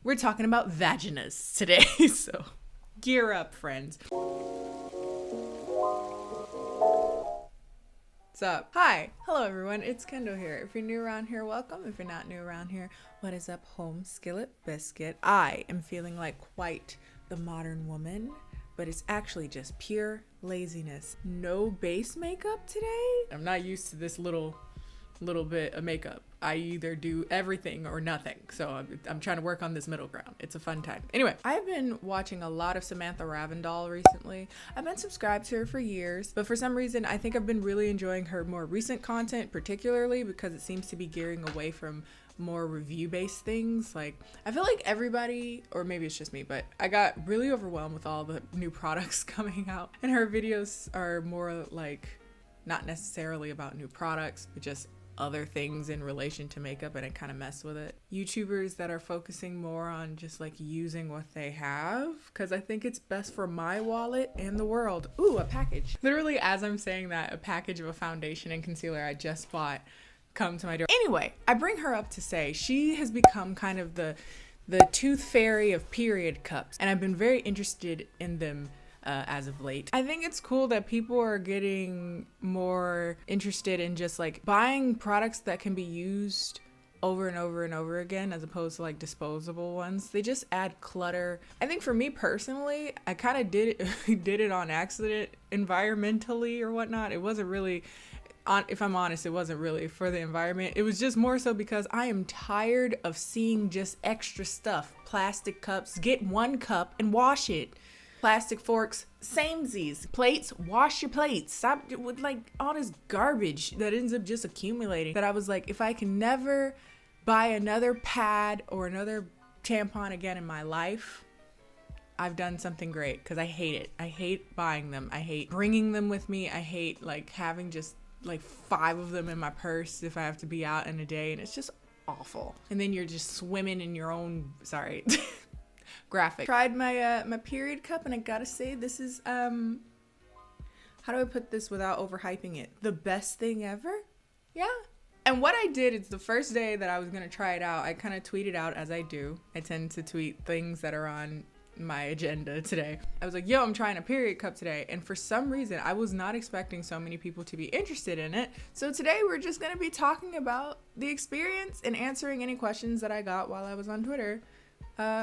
We're talking about vaginas today, so gear up, friends. What's up? Hi. Hello, everyone. It's Kendall here. If you're new around here, welcome. If you're not new around here, what is up, home skillet biscuit? I am feeling like quite the modern woman, but it's actually just pure laziness. No base makeup today. I'm not used to this little bit of makeup. I either do everything or nothing. So I'm trying to work on this middle ground. It's a fun time. Anyway, I've been watching a lot of Samantha Ravndahl recently. I've been subscribed to her for years, but for some reason, I think I've been really enjoying her more recent content, particularly because it seems to be gearing away from more review-based things. Like, I feel like everybody, or maybe it's just me, but I got really overwhelmed with all the new products coming out. And her videos are more like, not necessarily about new products, but just other things in relation to makeup, and I kind of mess with it. YouTubers that are focusing more on just like using what they have, because I think it's best for my wallet and the world. Ooh, a package. Literally, as I'm saying that, a package of a foundation and concealer I just bought come to my door. Anyway, I bring her up to say she has become kind of the tooth fairy of period cups, and I've been very interested in them as of late. I think it's cool that people are getting more interested in just like buying products that can be used over and over and over again, as opposed to like disposable ones. They just add clutter. I think for me personally, I kind of did it on accident, environmentally or whatnot. It wasn't really, if I'm honest, it wasn't really for the environment. It was just more so because I am tired of seeing just extra stuff. Plastic cups, get one cup and wash it. Plastic forks, samesies. Plates, wash your plates. Stop with like all this garbage that ends up just accumulating. That I was like, if I can never buy another pad or another tampon again in my life, I've done something great, because I hate it. I hate buying them. I hate bringing them with me. I hate like having just like 5 of them in my purse if I have to be out in a day, and it's just awful. And then you're just swimming in your own, sorry. Graphic. Tried my my period cup, and I gotta say, this is how do I put this without overhyping it? The best thing ever? Yeah. And what I did is the first day that I was gonna try it out, I kind of tweeted out, as I do. I tend to tweet things that are on my agenda today. I was like, yo, I'm trying a period cup today. And for some reason, I was not expecting so many people to be interested in it. So today we're just gonna be talking about the experience and answering any questions that I got while I was on Twitter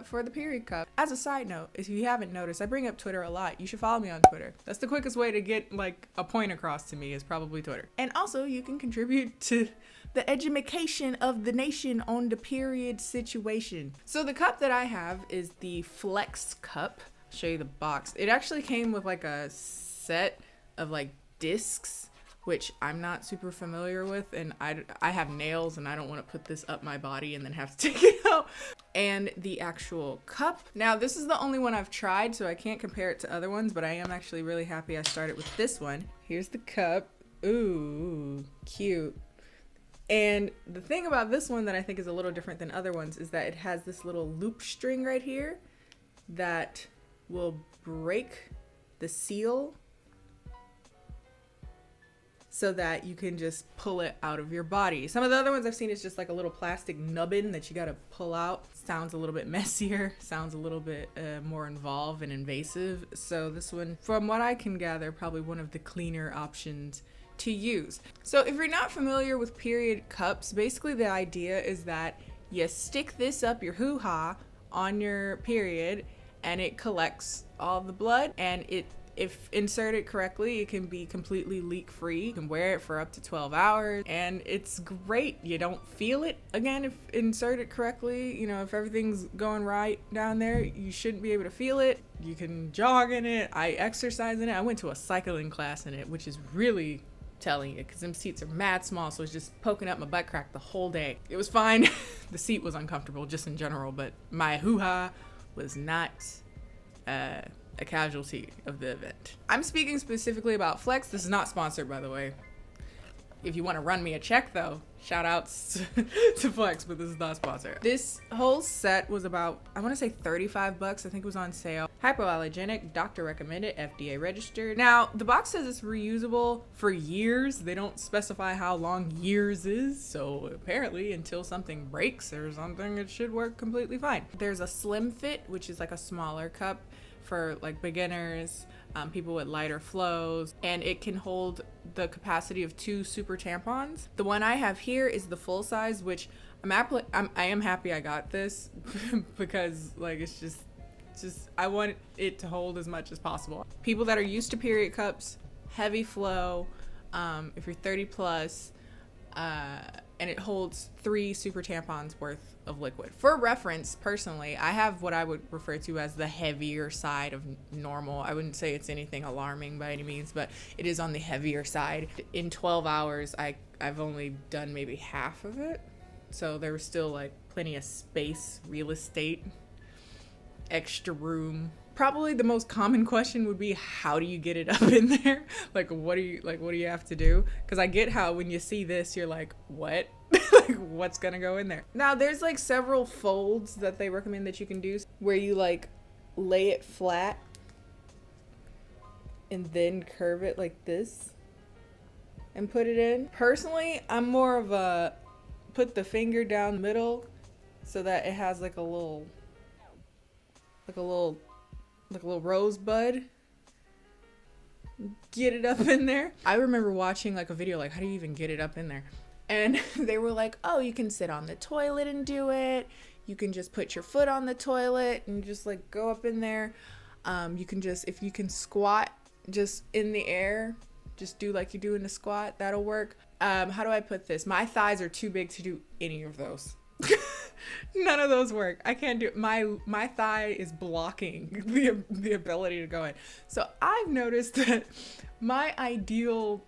for the period cup. As a side note, if you haven't noticed, I bring up Twitter a lot. You should follow me on Twitter. That's the quickest way to get like a point across to me, is probably Twitter. And also, you can contribute to the education of the nation on the period situation. So the cup that I have is the Flex cup. I'll show you the box. It actually came with like a set of like discs, which I'm not super familiar with, and I have nails, and I don't want to put this up my body and then have to take it out. And the actual cup. Now, this is the only one I've tried, so I can't compare it to other ones, but I am actually really happy I started with this one. Here's the cup. Ooh, cute. And the thing about this one that I think is a little different than other ones is that it has this little loop string right here that will break the seal, so that you can just pull it out of your body. Some of the other ones I've seen is just like a little plastic nubbin that you gotta pull out. Sounds a little bit messier, sounds a little bit more involved and invasive. So this one, from what I can gather, probably one of the cleaner options to use. So if you're not familiar with period cups, basically the idea is that you stick this up your hoo-ha on your period, and it collects all the blood, and if inserted correctly, it can be completely leak-free. You can wear it for up to 12 hours, and it's great. You don't feel it, again, if inserted correctly. You know, if everything's going right down there, you shouldn't be able to feel it. You can jog in it. I exercise in it. I went to a cycling class in it, which is really telling you, because them seats are mad small, so it's just poking up my butt crack the whole day. It was fine. The seat was uncomfortable just in general, but my hoo-ha was not a casualty of the event. I'm speaking specifically about Flex. This is not sponsored, by the way. If you want to run me a check though, shout outs to Flex, but this is not a sponsor. This whole set was about, I want to say $35. I think it was on sale. Hypoallergenic, doctor recommended, FDA registered. Now, the box says it's reusable for years. They don't specify how long years is, so apparently until something breaks or something, it should work completely fine. There's a slim fit, which is like a smaller cup for like beginners, people with lighter flows, and it can hold the capacity of 2 super tampons. The one I have here is the full size, which I am happy I got this because like it's just I want it to hold as much as possible. People that are used to period cups, heavy flow, if you're 30 plus, and it holds 3 super tampons worth of liquid. For reference, personally, I have what I would refer to as the heavier side of normal. I wouldn't say it's anything alarming by any means, but it is on the heavier side. In 12 hours, I've only done maybe half of it. So there was still like plenty of space, real estate, extra room. Probably the most common question would be, how do you get it up in there? Like, what do you have to do? Because I get how when you see this, you're like, what? Like, what's gonna go in there? Now, there's like several folds that they recommend that you can do where you like lay it flat and then curve it like this and put it in. Personally, I'm more of a put the finger down the middle so that it has like a little rosebud. Get it up in there. I remember watching like a video like, how do you even get it up in there? And they were like, oh, you can sit on the toilet and do it. You can just put your foot on the toilet and just like go up in there. You can just, if you can squat just in the air, just do like you do in the squat, that'll work. How do I put this? My thighs are too big to do any of those. None of those work. I can't do it. My thigh is blocking the ability to go in. So I've noticed that my ideal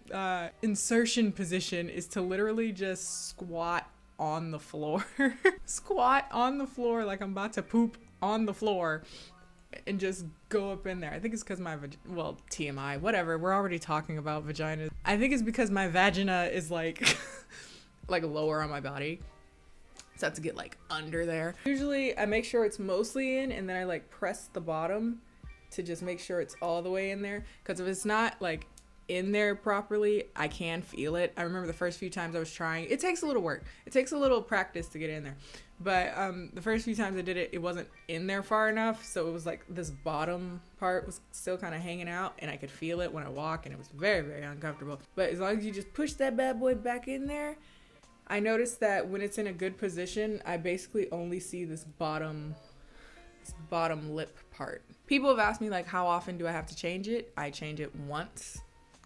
insertion position is to literally just squat on the floor. Squat on the floor like I'm about to poop on the floor and just go up in there. I think it's because my TMI, whatever. We're already talking about vagina. I think it's because my vagina is like like lower on my body. So I have to get like under there. Usually I make sure it's mostly in, and then I like press the bottom to just make sure it's all the way in there. Because if it's not like in there properly, I can feel it. I remember the first few times I was trying. It takes a little work. It takes a little practice to get in there. But the first few times I did it, it wasn't in there far enough. So it was like this bottom part was still kind of hanging out, and I could feel it when I walk, and it was very, very uncomfortable. But as long as you just push that bad boy back in there, I noticed that when it's in a good position, I basically only see this bottom lip part. People have asked me like, how often do I have to change it? I change it once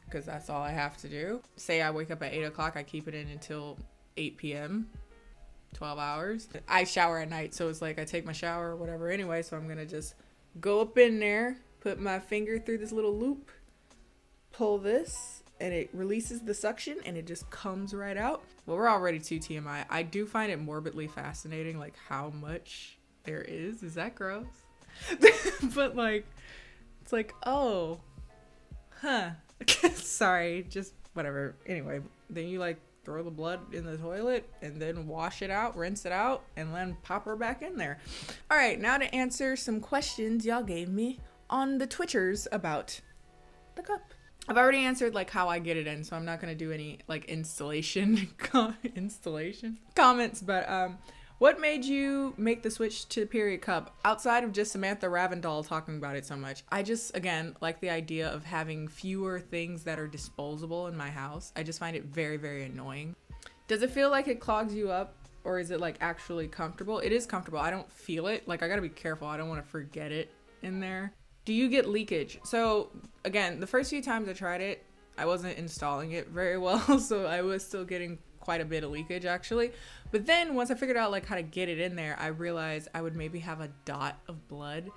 because that's all I have to do. Say I wake up at 8 o'clock, I keep it in until 8 p.m., 12 hours. I shower at night, so it's like I take my shower or whatever anyway, so I'm gonna just go up in there, put my finger through this little loop, pull this, and it releases the suction and it just comes right out. Well, we're already too TMI. I do find it morbidly fascinating, like how much there is. Is that gross? But like, it's like, oh, huh. Sorry, just whatever. Anyway, then you like throw the blood in the toilet and then wash it out, rinse it out, and then pop her back in there. All right, now to answer some questions y'all gave me on the Twitchers about the cup. I've already answered like how I get it in, so I'm not gonna do any like installation comments. But what made you make the switch to period cup outside of just Samantha Ravindall talking about it so much? I just, again, like the idea of having fewer things that are disposable in my house. I just find it very, very annoying. Does it feel like it clogs you up, or is it like actually comfortable? It is comfortable. I don't feel it. Like I gotta be careful. I don't want to forget it in there. Do you get leakage? So again, the first few times I tried it, I wasn't installing it very well, so I was still getting quite a bit of leakage actually. But then once I figured out like how to get it in there, I realized I would maybe have a dot of blood.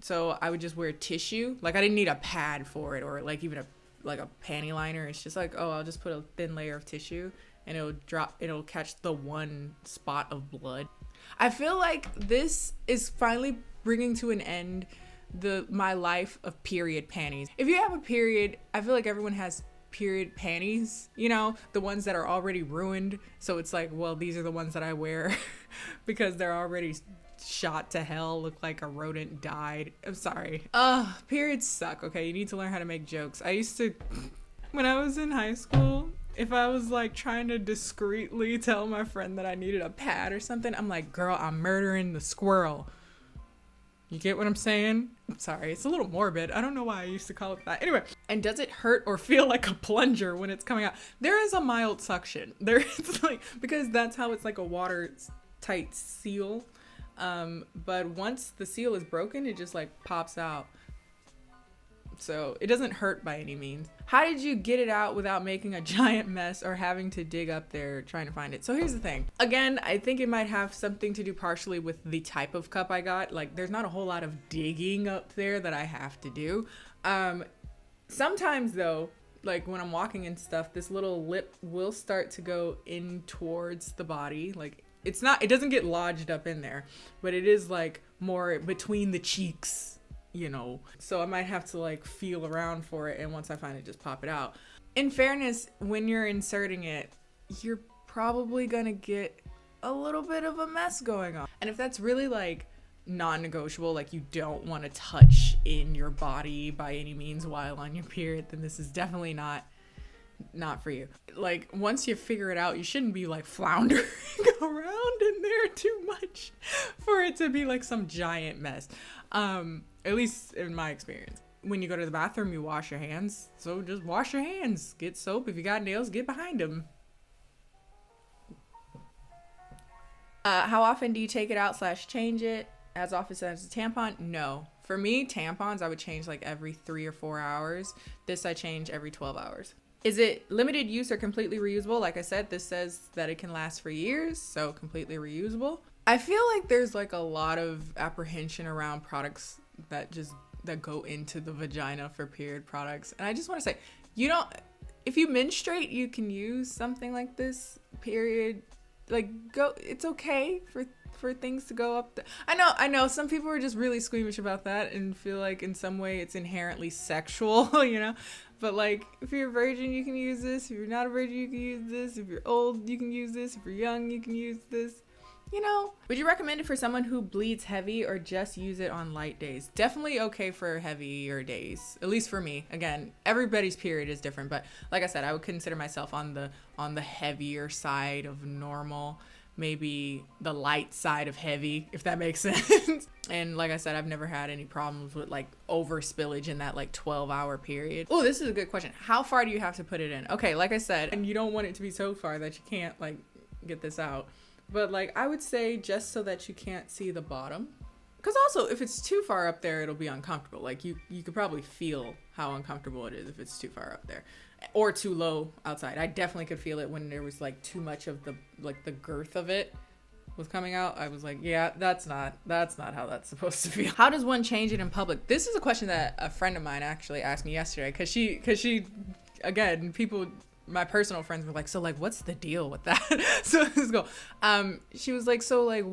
So I would just wear tissue. Like I didn't need a pad for it, or like even a panty liner. It's just like, oh, I'll just put a thin layer of tissue and it'll catch the one spot of blood. I feel like this is finally bringing to an end my life of period panties. If you have a period, I feel like everyone has period panties, you know, the ones that are already ruined. So it's like, well, these are the ones that I wear because they're already shot to hell, look like a rodent died. I'm sorry. Periods suck. Okay, you need to learn how to make jokes. I used to, when I was in high school, if I was like trying to discreetly tell my friend that I needed a pad or something, I'm like, girl, I'm murdering the squirrel. You get what I'm saying? I'm sorry, it's a little morbid. I don't know why I used to call it that. Anyway, and does it hurt or feel like a plunger when it's coming out? There is a mild suction. There is like, because that's how it's like a watertight seal. But once the seal is broken, it just like pops out. So it doesn't hurt by any means. How did you get it out without making a giant mess or having to dig up there trying to find it? So here's the thing. Again, I think it might have something to do partially with the type of cup I got. Like there's not a whole lot of digging up there that I have to do. Sometimes though, like when I'm walking and stuff, this little lip will start to go in towards the body. Like it doesn't get lodged up in there, but it is like more between the cheeks, you know, so I might have to like feel around for it, and once I find it, just pop it out. In fairness, when you're inserting it, you're probably gonna get a little bit of a mess going on, and if that's really like non-negotiable, like you don't want to touch in your body by any means while on your period, then this is definitely not for you. Like once you figure it out, you shouldn't be like floundering around in there too much for it to be like some giant mess. At least in my experience. When you go to the bathroom, you wash your hands. So just wash your hands. Get soap. If you got nails, get behind them. How often do you take it out / change it? As often as a tampon? No. For me, tampons, I would change like every 3 or 4 hours. This I change every 12 hours. Is it limited use or completely reusable? Like I said, this says that it can last for years, so completely reusable. I feel like there's like a lot of apprehension around products that go into the vagina for period products. And I just want to say, if you menstruate, you can use something like this, period. Like it's okay for things to go up. I know some people are just really squeamish about that and feel like in some way it's inherently sexual, you know? But like, if you're a virgin, you can use this. If you're not a virgin, you can use this. If you're old, you can use this. If you're young, you can use this. You know, would you recommend it for someone who bleeds heavy or just use it on light days? Definitely okay for heavier days, at least for me. Again, everybody's period is different, but like I said, I would consider myself on the heavier side of normal, maybe the light side of heavy, if that makes sense. And like I said, I've never had any problems with like over spillage in that like 12-hour period. Oh, this is a good question. How far do you have to put it in? Okay, like I said, and you don't want it to be so far that you can't like get this out. But like I would say just so that you can't see the bottom. Because also if it's too far up there, it'll be uncomfortable. Like you could probably feel how uncomfortable it is if it's too far up there. Or too low outside. I definitely could feel it when there was like too much of the girth of it was coming out. I was like, yeah, that's not how that's supposed to feel. How does one change it in public? This is a question that a friend of mine actually asked me yesterday. Cause she again, people, my personal friends were like, so like, what's the deal with that? So let's go. She was like, so like,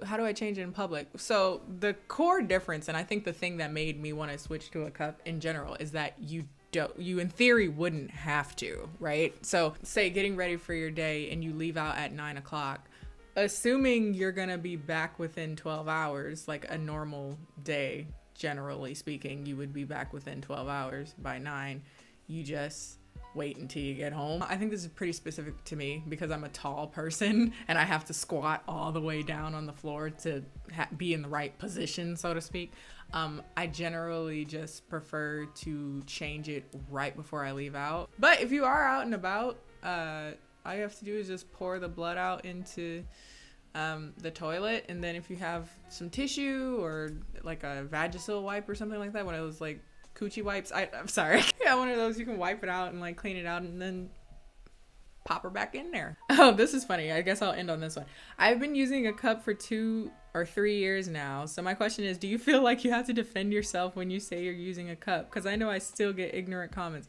how do I change it in public? So the core difference, and I think the thing that made me want to switch to a cup in general, is that you in theory wouldn't have to, right? So say getting ready for your day and you leave out at 9 o'clock, assuming you're gonna be back within 12 hours, like a normal day, generally speaking, you would be back within 12 hours by 9. You just wait until you get home. I think this is pretty specific to me because I'm a tall person and I have to squat all the way down on the floor to be in the right position, so to speak. I generally just prefer to change it right before I leave out. But if you are out and about, all you have to do is just pour the blood out into the toilet, and then if you have some tissue or like a Vagisil wipe or something like that, one of those like coochie wipes, I'm sorry. Yeah, one of those, you can wipe it out and like clean it out and then pop her back in there. Oh, this is funny. I guess I'll end on this one. I've been using a cup for 2 or 3 years now. So my question is, do you feel like you have to defend yourself when you say you're using a cup? Because I know I still get ignorant comments.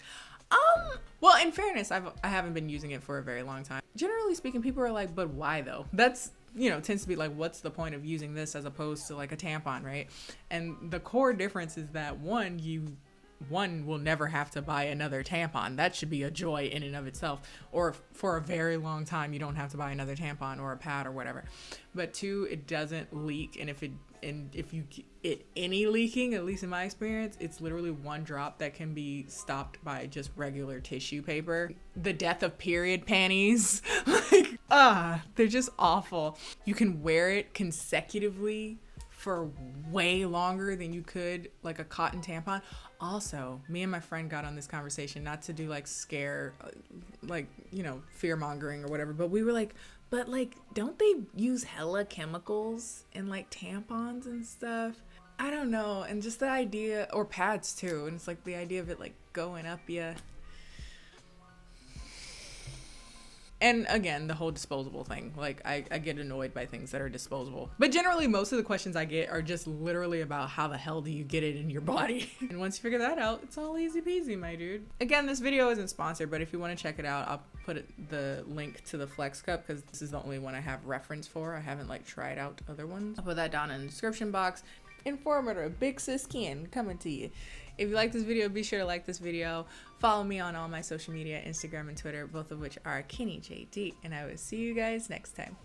Well, in fairness, I haven't been using it for a very long time. Generally speaking, people are like, but why though? That's, tends to be like, what's the point of using this as opposed to like a tampon, right? And the core difference is that one, you one will never have to buy another tampon. That should be a joy in and of itself. Or for a very long time, you don't have to buy another tampon or a pad or whatever. But two, it doesn't leak. And if you get any leaking, at least in my experience, it's literally one drop that can be stopped by just regular tissue paper. The death of period panties, like, they're just awful. You can wear it consecutively for way longer than you could like a cotton tampon. Also, me and my friend got on this conversation, not to do like scare, like, you know, fear mongering or whatever, but we were like, but like, don't they use hella chemicals in like tampons and stuff? I don't know. And just the idea, or pads too, and it's like the idea of it like going up ya. And again, the whole disposable thing. Like, I get annoyed by things that are disposable. But generally, most of the questions I get are just literally about how the hell do you get it in your body? And once you figure that out, it's all easy peasy, my dude. Again, this video isn't sponsored, but if you want to check it out, I'll put the link to the Flex Cup, because this is the only one I have reference for. I haven't like tried out other ones. I'll put that down in the description box. Informative, Big Sis Ken coming to you. If you like this video, be sure to like this video. Follow me on all my social media, Instagram and Twitter, both of which are KennieJD. And I will see you guys next time.